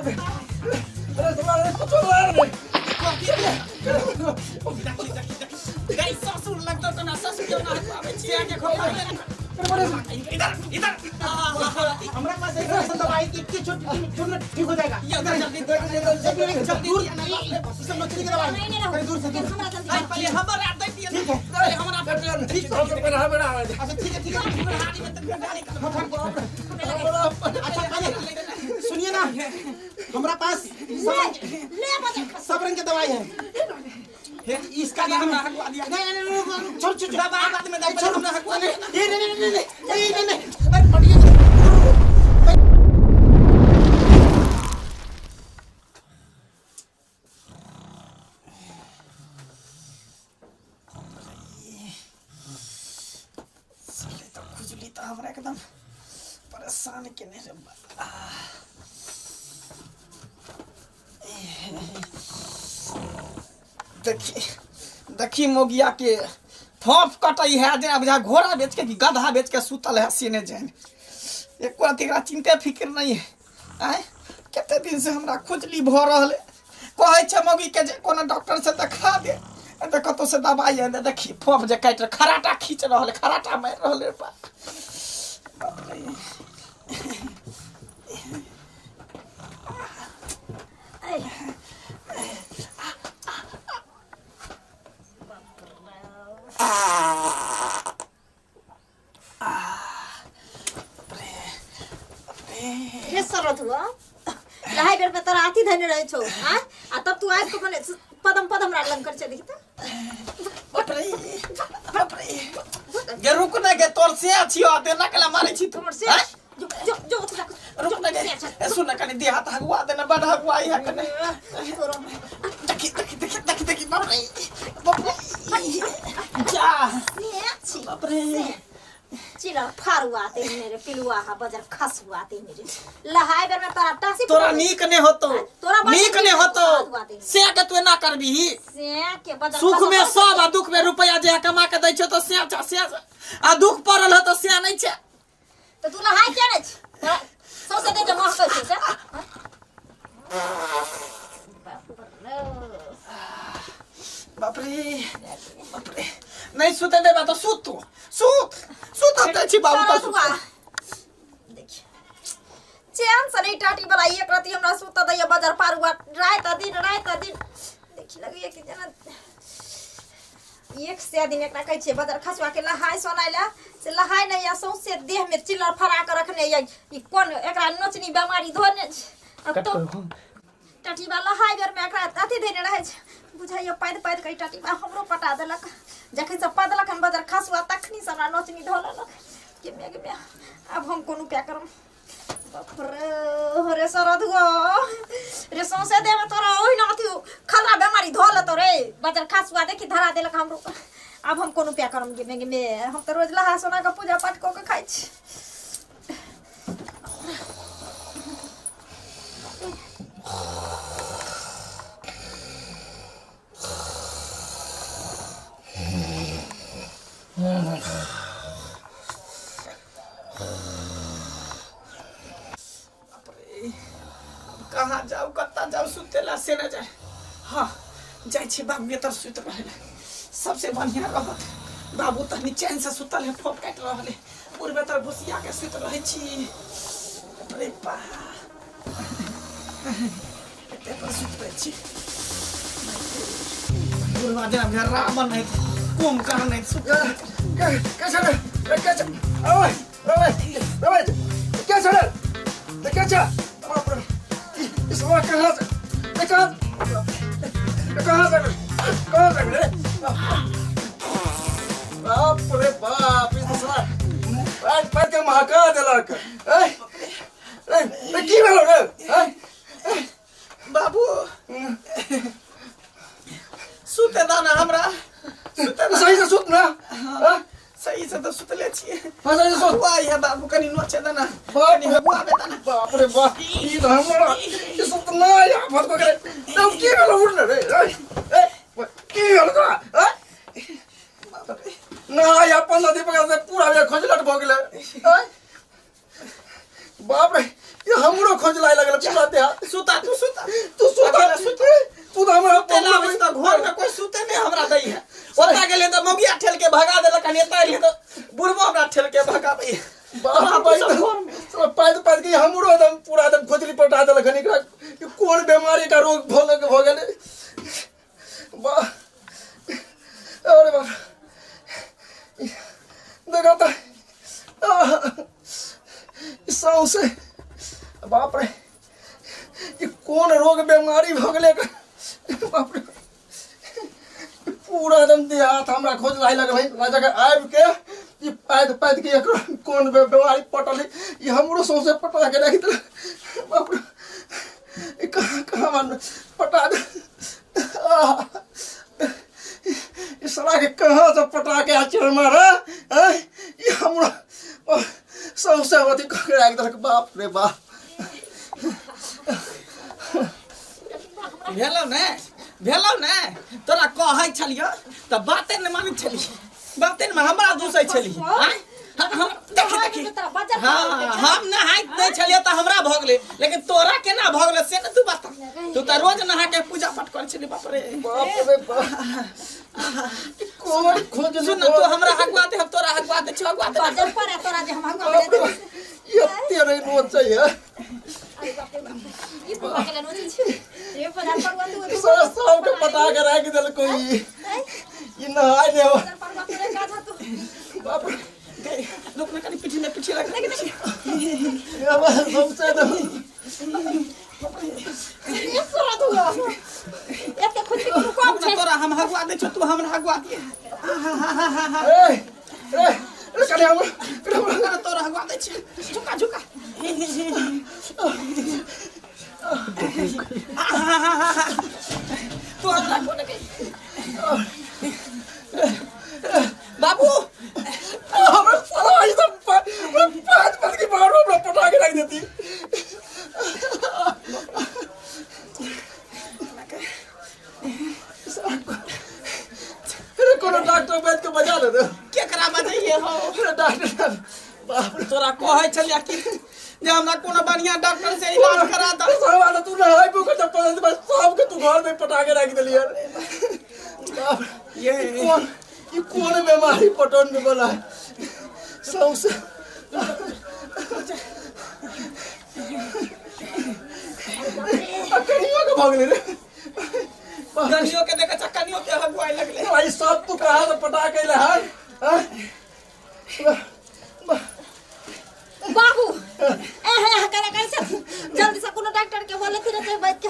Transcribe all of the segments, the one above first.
अरे तुम्हारे कुछ हुआ रे गाड़ी ससुर लगता तो ना ससुर क्यों ना आवे छिया के खोल इधर हमरा पास ऐसा दवाई की छोटी ठीक हो जाएगा जल्दी सब मछली की दवाई कहीं दूर से पहले हमारा दे दिया ठीक है अरे हमारा ठीक है बड़ा अच्छा ठीक है गाड़ी में तो गाड़ी अच्छा पहले सुनिए ना हमरा पास सब रंग की दवाई है इसका भी हमने हकवा दिया नहीं छोड़ दबा बाद में दबा हमने हकवा नहीं अरे पटिए साले तो खुजली तो हमरा एकदम परेशान केने रे देखी मोगिया के फॉफ कटई है जे अब घोड़ा बेच के गधा बेच के सुतल है सीने जान एक एकरा चिंता फिक्र नहीं है आय कते दिन से हमरा खुजली भ रहल कहै छै मोगी के जे कोनो डॉक्टर से देखा दे कतो से दवाई है देखी फॉफ जे काट खराटा खींच रहल खराटा मार रहल रे बाप रे रे सरत हुआ लहाई बेर पे तोरा आती धने रहे छौ हां आ तब तू आज को मने पदम राडलम कर छ देखि त बाप रे गे रुक ना गे तोर से छियो देना कला मारै छी हमर से जो रुक ना गे सुन कने दे हाथ हगवा देना बड़ हगवाई है कने देखी बाप रे जा बाप रे चिला फारुआते मेरे पिलुआ हा बजर खसुआते मेरे लहाई बेर में तोरा टासी तोरा नीक ने होतो तोरा नीक ने होतो से के तू ना करबी से के बजर सुख में सब आ दुख में रुपया जे कमा के दै छ तो से आ दुख पड़ल हो तो से नहीं छ तो तू लहाई के रे सबसे दे मोह कर से बाप रे नहीं सुते देबा तो सुत अब छी बाबू का देख चैन से नहीं टाटी बला एक राती हमरा सुत दैया बाजार पार हुआ रात दिन देखि लगे कि जना एक से दिन एकरा कहै छै बाजार खसवा के लहाई सोनाइला से लहाई नहीं या सौसे देह में चिल्लर फरा के रखने ई कोन एकरा नोचनी बीमारी धोने अब तो टाटी वाला हाई बेर में एकरा अथी देने रहे छै बुझाइयो पैद कई टाटी बा हमरो पटा देलक जखन से पदलक हम बाजार खसवा तखनी से हमरा नोचनी ढोललक के में अब हम कोनो क्या करम बाप रे सरद गो रे सौसे दे में तोरा ओहि ना अथी खला बीमारी धोल तो रे बाजार खसवा देखि धरा देलक हमरो अब हम कोनो क्या करम के में हम तो रोज लहा सोना का पूजा पाठ को के खाइ छी कहाँ जाऊ कत्ता जाऊ सुतेला से न जाए हाँ जाय छी बाबू के तर सुत रहले सबसे बढ़िया रहत बाबू तनी चैन से सुतल है फोक काट रहले पूर्वे तर भुसिया के सुत रहे छी अरे बा एते पर सुत रहे छी पूर्वा दिन घर रामन नहीं कुम कहां नहीं सुत कैसे ओए कैसे इस वक्त कहाँ से बाप रे बाप इस साला पैर के महका देलक की भेलो रे बाबू सुते दाना हमरा सही से सुत ना सही से तो सुतले छी सही से सुत वाई है बाबू कनी नोचे दाना कनी हगुआ बे दाना बाप रे बाप ई तो हमरा ये सुत ना या भर को करे तब की भेलो उठले रे की भेलो तोरा ना या 15 दिन पकड़ से पूरा ये खजलट भ गेले बाप रे ये हमरो खोज लाए लगल पूरा देहा सुता तू सुता तू सुता तू तो हमरा तेला बस तो घर में कोई सुते नहीं हमरा दई है ओता गेले तो मोगिया ठेल के भगा देलक कनी एता ले तो बुढ़बो हमरा ठेल के भगाबै बाप भाई सब पैद के हमरो एकदम पूरा एकदम खोजली पटा देलक हनी एकरा कोन बीमारी का रोग भ गेले बा अरे बाप देखा था से बाप रे ये कौन रोग बीमारी भ गेले बाप रे पूरा एकदम देहात हमरा खोज लाए लगे भाई जगह आबि के ये पैद के कौन बीमारी पटल ये हमरो सौंसे पटा के रख दे बाप रे कहाँ मान पटा दे ये साला के कहाँ से पटा के आचर मारा ये हमरा सौंसे होती के रख दे बाप रे बाप भेलौ ने तोरा कहै छलियो त बाते न मानै छली बाते न हमरा दूसै छली हम देखि हम नहाय नै छलियो त हमरा भ गेलै लेकिन तोरा केना भ गेलै से न तू बता तू त रोज नहा के पूजा पाठ करै छली बाप रे कौन खोज सुन तू हमरा हगवा दे हम तोरा हगवा दे छगवा दे बाजार पर है तोरा जे हम हगवा दे ये तेरे रोज चाहिए अरे बाप रे बाप ये पूरा के नोची छी ये बाजार पर तू सारा सब के पटा के रख दल कोई ये नहाय ले बाजार पर करे का था तू बाप रे लोग ने कनी पीठी लग ये बस सबसे तो ये सोरा तू एते खुद के कम छे तोरा हम हगवा दे छ तू हमरा हगवा दे ए कने हम तोरा हगवा दे छ झुका तू हमरा कोने के बाबू हमरा साला ये तो पांच की मारो हमरा पटा के रख देती अरे कोनो डॉक्टर बैठ के बजा ले केकरा बजाइए हो अरे डॉक्टर बाप रे तोरा कहै छलिया कि जे हमरा कोनो बढ़िया डॉक्टर से इलाज करा द साला तू ना हाई बुक तो पता बस सब के तू घर में पटा के रख देली यार बाप ये कौन बीमारी पटन में बोला सौसे कनियो के भगले रे कनियो के देख कनियो के हगवाई लगले भाई सब तू कहां से पटा के ले हां बाबू करे कैसे जल्दी से कोनो डॉक्टर के बोले फिर ते बैठ के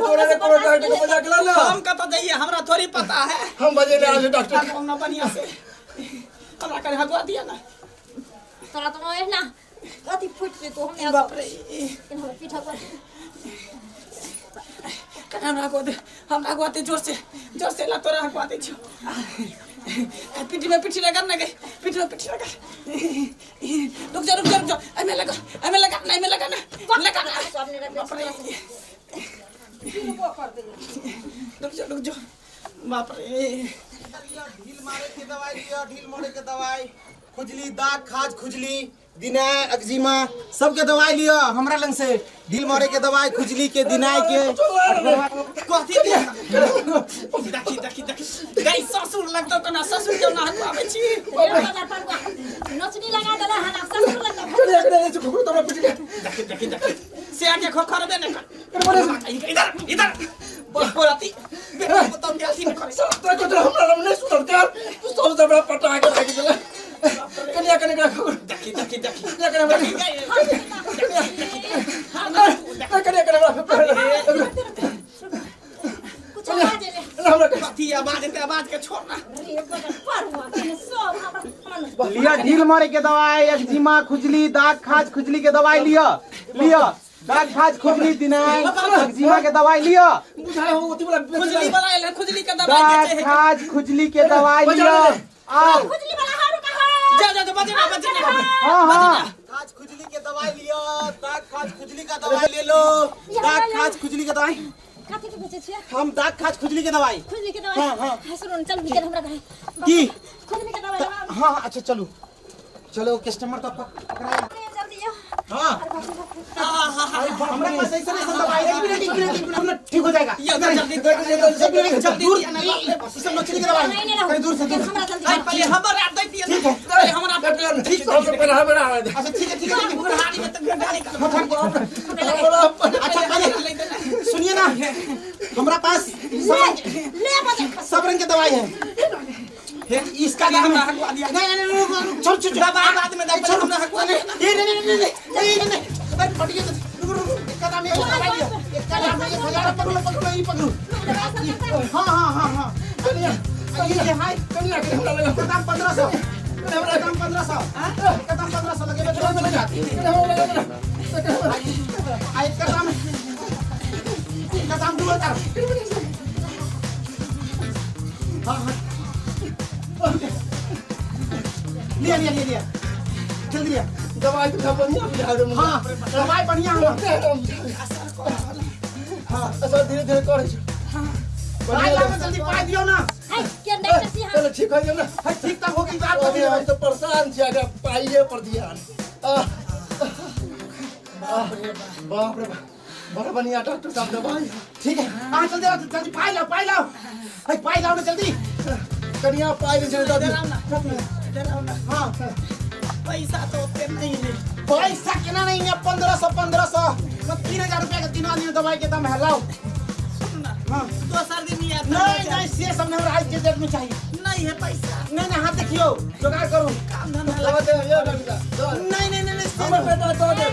तोरा ने कोनो डॉक्टर के बजा के ला ना हम कत जाइए हमरा थोड़ी पता है हम बजे ले आज डॉक्टर हम ना बढ़िया से हमरा करे हगवा दिया ना तोरा तो है ना कति फुट पे तो हम बाप रे हमरा पीठा पर हमरा हगवा दे जोर से ला तोरा हगवा दे छो पीठी में पीठी लगा ना गई पीठी में पीठी लगा रुक जा एमे लगा नहीं में लगा ना सामने रख रुक जा बाप रे ढील मारे के दवाई खुजली दाग खाज खुजली दिनाय एक्जिमा सबके दवाई लियो हमरा लंग से ढील मारे के दवाई खुजली के दिनाय के कथी दे देखी गई ससुर लगतो तना ससुर के ना हकवावे छी बाजार पर नचनी लगा देला हना ससुर लगा करे तो तोरा पिट देखी से आके खोखर दे ना इधर बोलती बेटा बताओ क्या सीन करे सब को हमरा नहीं सुनत यार तू सब से बड़ा पटा के रख देला कन्या का खबर देखी कुछ आवाज ले हमरा कथी आवाज के छोड़ना लिया ढील मारे के दवाई एक्जिमा खुजली दाग खाज खुजली के दवाई लिया दाग खाज खुजली दिनाय एक्जिमा के दवाई लिया बुझाए हो ओती वाला खुजली के दवाई दाग खाज खुजली के दवाई लिया आओ खुजली वाला हारू कहां जा बजना हां खाज खुजली के दवाई लियो दाग खाज खुजली का दवाई ले लो दाग खाज खुजली के दवाई कथि के बेचे छियै हम दाग खाज खुजली के दवाई खुजली के दवाई हां सुन चल निकल हमरा घर की खुजली के दवाई हाँ अच्छा चलो कस्टमर तो पकड़ा जल्दी आओ हाँ हमरा पास ऐसा नहीं दवाई है। एक मिनट ठीक हो जाएगा। जल्दी दूर सब नोचनी की दवाई कहीं दूर से दूर। पहले हमारा दे दिया ठीक है हमारा ठीक है अच्छा ठीक है बुढ़ारी में तक गाड़ी का अच्छा पहले सुनिए ना हमरा पास सब रंग की दवाई है। इसका भी हम नहीं छोड़ छोड़ बाद में छोड़ हमने हकवा नहीं पटिए कदम एक दवाई दिया एक कदम में 1000 पकड़ो ये पकड़ो हां ये हाय कदम 1500 कदम 1500 लगे आई कदम 2000 हां लिया जल्दी लिया दवाई तो बढ़िया बुझा दो। हाँ दवाई बढ़िया हो हाँ असर धीरे धीरे करे छ पाई ला जल्दी पाई दियो ना के डॉक्टर सी चलो ठीक हो गया ना। ठीक तक होगी बात अभी हम तो परेशान छी अगर पाइए पर ध्यान बाप रे बाप बड़ा बढ़िया डॉक्टर साहब दवाई ठीक है हां जल्दी पाई लाओ ना जल्दी कनिया पाई दे दादी। हां पैसा तो उतने नहीं है। पैसा केना नहीं है 1500 मैं 3000 रुपया का तीन आदमी दवाई के दाम है लाओ। हां दोसर दिन नहीं आता नहीं से सब नहीं आज के डेट में चाहिए नहीं है पैसा नहीं हाथ देखियो जुगाड़ करो काम धंधा दवा दे ये डॉक्टर नहीं हमर बेटा दो दे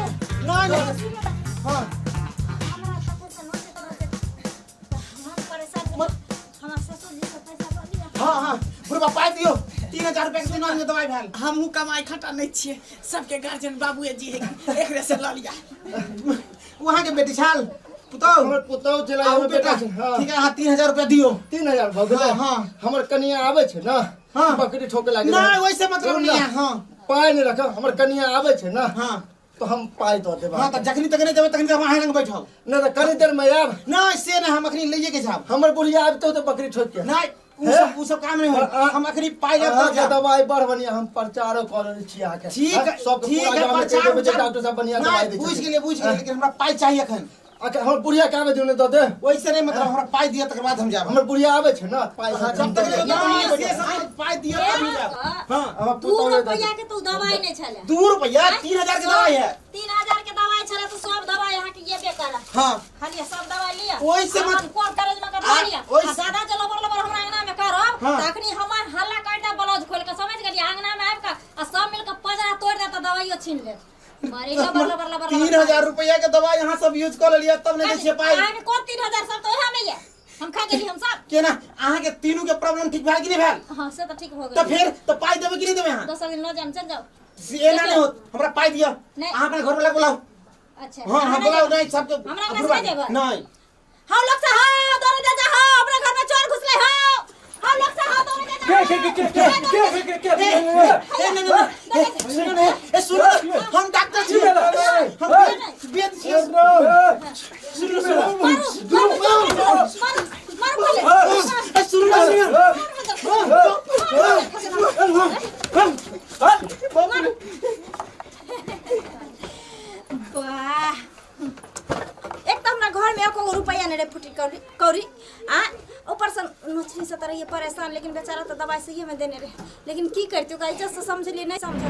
नहीं हां हां बुढ़वा पाई दियो 3000 रुपया के तीन आदमी दवाई भेल। हमहू कमाई खटा नहीं छिए सबके गार्जियन बाबूए जी है एक रे से ल लिया वहां के बेटी छाल पुतौ हमर पुतौ चला हमर बेटा छै। हां ठीक है हां 3000 रुपया दियो 3000 भ गेलै। हां हमर कनिया आबै छै ना हां बकरी ठोके लागे नहीं वैसे मतलब नहीं है। हां पाई नहीं रख हमर कनिया आबै छै ना हां तो हम पाई दो देबा। हां त जखनी तक नहीं देबे तखनी हम आहे रंग बैठाओ नहीं तो कनी देर में आब नहीं से नहीं हम अखनी लइए के जाब हमर बुढ़िया आबतो तो बकरी ठोक के नहीं उ सब काम नहीं हो हम अखनी पाई लेब हां त दवाई बड़ बढ़िया हम प्रचारो कर रहे छी आके ठीक है सब ठीक है प्रचार डॉक्टर साहब बढ़िया दवाई दे पूछ के लिए लेकिन हमरा पाई चाहिए अखन अगर हमर बुढ़िया के आबे दिने दो दे वैसे नहीं मतलब हमरा पाई दिया तक बाद हम जाब हमर बुढ़िया आबे छै ना पाई जब तक पाई दिया तब हम जाब। हां हमर 2 पुतौ रुपया के तू दवाई नहीं छले 2 रुपया 3000 की दवाई है 3000 के दवाई छले तो सब दवाई यहाँ के ये बेकार हां खाली सब दवाई लिया ओइसे मत कोन कॉलेज में का लिया सादा चलो लबर हमरा अंगना में करब हाँ। तखनी हमर हल्ला काटा ब्लाउज खोल के समझ गेली अंगना में आब का आ सब मिल के पजरा तोड़ दे त दवाईयो छीन ले मारे लबर 3000 रुपया के दवाई यहाँ सब यूज कर लिया तब नहीं दे पाई आगे कौन 3000 सब तो यहाँ में है हम खा गेली हम सब के ना अहाँ के तीनों के प्रॉब्लम ठीक भेल कि नहीं भेल हां से तो ठीक हो तो गई फिर तो पाई देबे कि नहीं देबे यहाँ दोसर दिन न जान चल जाओ ये ना नहीं होत हमरा पाई दिया नहीं। अहाँ अपने घर वाला बुलाओ अच्छा हां हां बुलाओ नहीं सबके हमरा अंगना से देबे नहीं हम लोग से हां दोनों जा हां अपने घर में चोर घुसले हां हम लोग से हां दोनों जा सुनो हम डॉक्टर छी हम वेद छी सुनो एक तो हमरा घर में एको रुपया नहीं रे फुटी कौरी आ ऊपर से मछली से तरह ये परेशान लेकिन बेचारा तो दवाई सही में देने रहे लेकिन की करती इज्जत से समझ लिए नहीं समझ